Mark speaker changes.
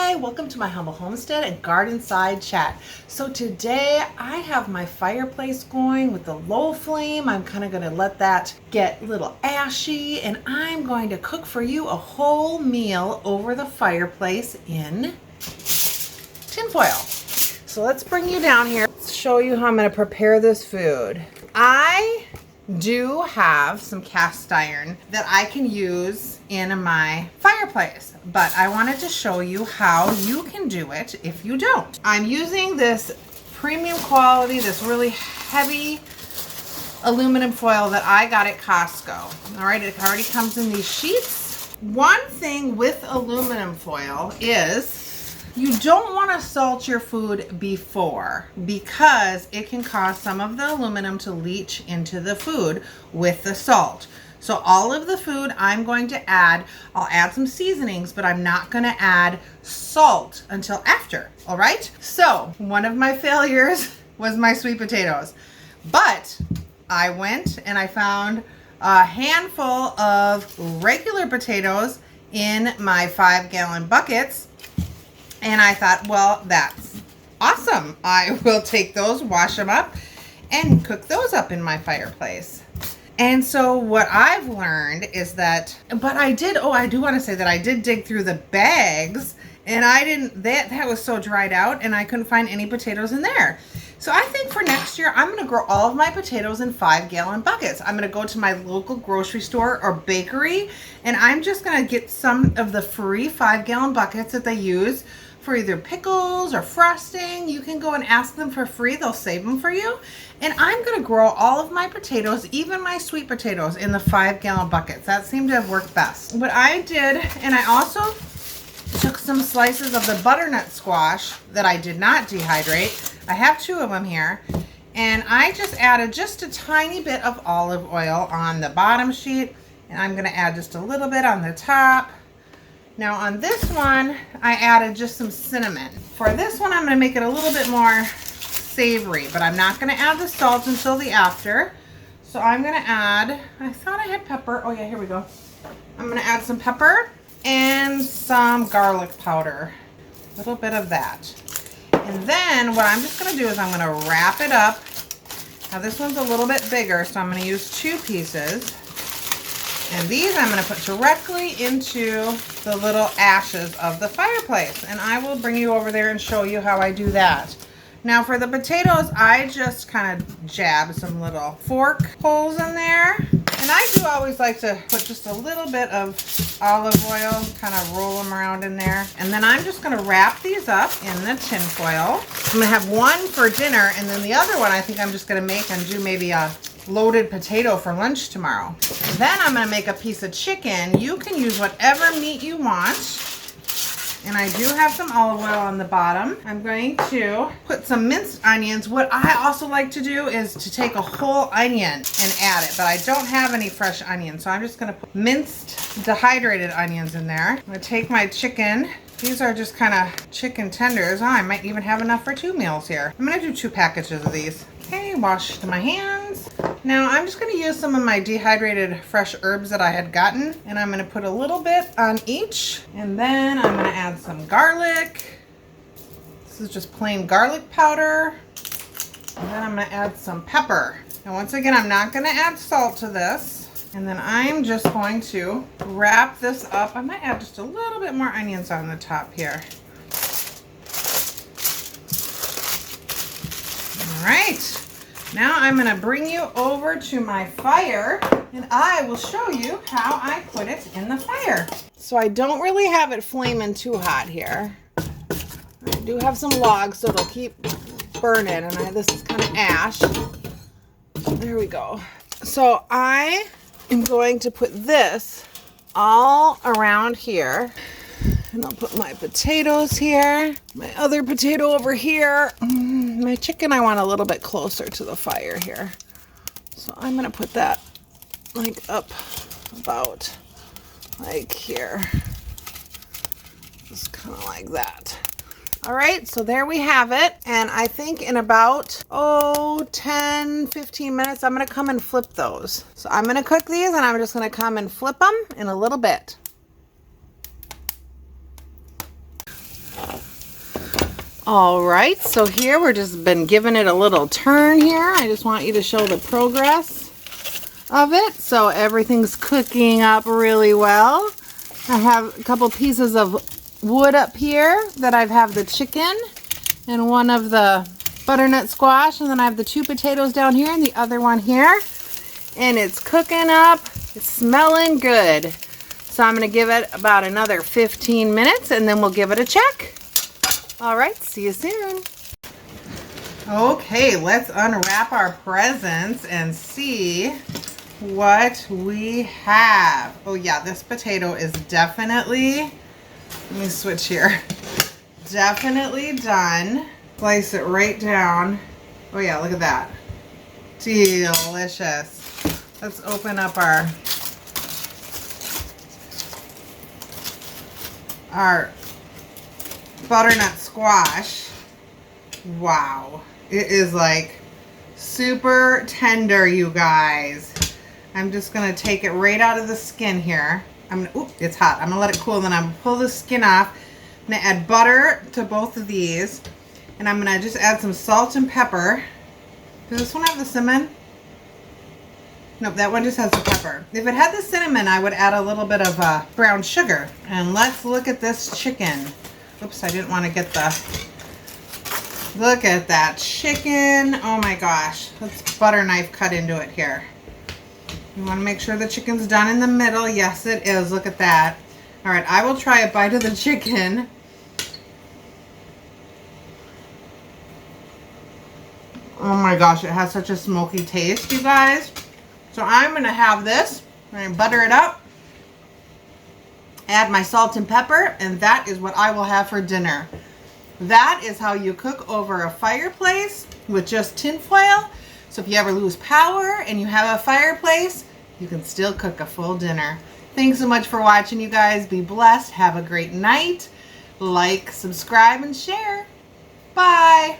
Speaker 1: Hi, welcome to my humble homestead and garden side chat. So today I have my fireplace going with the low flame. I'm kind of going to let that get a little ashy, and I'm going to cook for you a whole meal over the fireplace in tinfoil. So let's bring you down here. Let's show you how I'm going to prepare this food. I do have some cast iron that I can use in my fireplace, but I wanted to show you how you can do it if you don't. I'm using this premium quality, this really heavy aluminum foil that I got at Costco. All right, it already comes in these sheets. One thing with aluminum foil is you don't want to salt your food before, because it can cause some of the aluminum to leach into the food with the salt. So all of the food I'm going to add, I'll add some seasonings, but I'm not going to add salt until after, all right? So one of my failures was my sweet potatoes, but I went and I found a handful of regular potatoes in my 5-gallon buckets. And I thought, well, that's awesome. I will take those, wash them up, and cook those up in my fireplace. And so what I've learned is that, but I do want to say that I did dig through the bags, and I didn't, that was so dried out, and I couldn't find any potatoes in there. So I think for next year, I'm going to grow all of my potatoes in 5-gallon buckets. I'm going to go to my local grocery store or bakery, and I'm just going to get some of the free 5-gallon buckets that they use for either pickles or frosting. You can go and ask them for free. They'll save them for you. And I'm going to grow all of my potatoes, even my sweet potatoes, in the 5-gallon buckets. That seemed to have worked best. What I did, and I also took some slices of the butternut squash that I did not dehydrate. I have 2 of them here. And I just added just a tiny bit of olive oil on the bottom sheet. And I'm going to add just a little bit on the top. Now on this one, I added just some cinnamon. For this one, I'm going to make it a little bit more savory, but I'm not going to add the salt until the after. So I'm going to add, I thought I had pepper. Oh yeah, here we go. I'm going to add some pepper and some garlic powder. A little bit of that. And then what I'm just going to do is I'm going to wrap it up. Now this one's a little bit bigger, so I'm going to use 2 pieces. And these I'm going to put directly into the little ashes of the fireplace. And I will bring you over there and show you how I do that. Now for the potatoes, I just kind of jab some little fork holes in there. And I do always like to put just a little bit of olive oil, kind of roll them around in there. And then I'm just going to wrap these up in the tin foil. I'm going to have one for dinner, and then the other one I think I'm just going to make and do maybe a loaded potato for lunch tomorrow. And then I'm going to make a piece of chicken. You can use whatever meat you want. And I do have some olive oil on the bottom. I'm going to put some minced onions. What I also like to do is to take a whole onion and add it, but I don't have any fresh onions, so I'm just going to put minced dehydrated onions in there. I'm going to take my chicken. These are just kind of chicken tenders. Oh, I might even have enough for 2 meals here. I'm going to do 2 packages of these. Okay, wash my hands. Now I'm just going to use some of my dehydrated fresh herbs that I had gotten, and I'm going to put a little bit on each, and then I'm going to add some garlic. This is just plain garlic powder, and then I'm going to add some pepper. And once again, I'm not going to add salt to this, and then I'm just going to wrap this up. I might add just a little bit more onions on the top here. All right. Now I'm going to bring you over to my fire, and I will show you how I put it in the fire. So I don't really have it flaming too hot here. I do have some logs, so it'll keep burning, and this is kind of ash. There we go. So I am going to put this all around here. And I'll put my potatoes here, my other potato over here. My chicken I want a little bit closer to the fire here. So I'm going to put that like up about like here. Just kind of like that. All right, so there we have it. And I think in about, 10, 15 minutes, I'm going to come and flip those. So I'm going to cook these, and I'm just going to come and flip them in a little bit. All right, so here we're just been giving it a little turn here. I just want you to show the progress of it. So everything's cooking up really well. I have a couple pieces of wood up here that I have the chicken and one of the butternut squash, and then I have the 2 potatoes down here and the other one here. And it's cooking up, it's smelling good. So I'm gonna give it about another 15 minutes and then we'll give it a check. All right, see you soon. Okay, let's unwrap our presents and see what we have. Oh yeah, this potato is definitely, let me switch here, definitely done. Slice it right down. Oh yeah, look at that. Delicious. Let's open up our butternut squash. Wow, it is like super tender, you guys. I'm just gonna take it right out of the skin here. It's hot. I'm gonna let it cool, then I'm gonna pull the skin off. I'm gonna add butter to both of these, and I'm gonna just add some salt and pepper. Does this one have the cinnamon? Nope, that one just has the pepper. If it had the cinnamon, I would add a little bit of brown sugar. And let's look at this chicken. Oops, I didn't want to get the... Look at that chicken. Oh my gosh. Let's butter knife cut into it here. You want to make sure the chicken's done in the middle. Yes, it is. Look at that. All right, I will try a bite of the chicken. Oh my gosh, it has such a smoky taste, you guys. So I'm going to have this. I'm going to butter it up. Add my salt and pepper, and that is what I will have for dinner. That is how you cook over a fireplace with just tin foil. So if you ever lose power and you have a fireplace, you can still cook a full dinner. Thanks so much for watching, you guys. Be blessed. Have a great night. Like, subscribe, and share. Bye.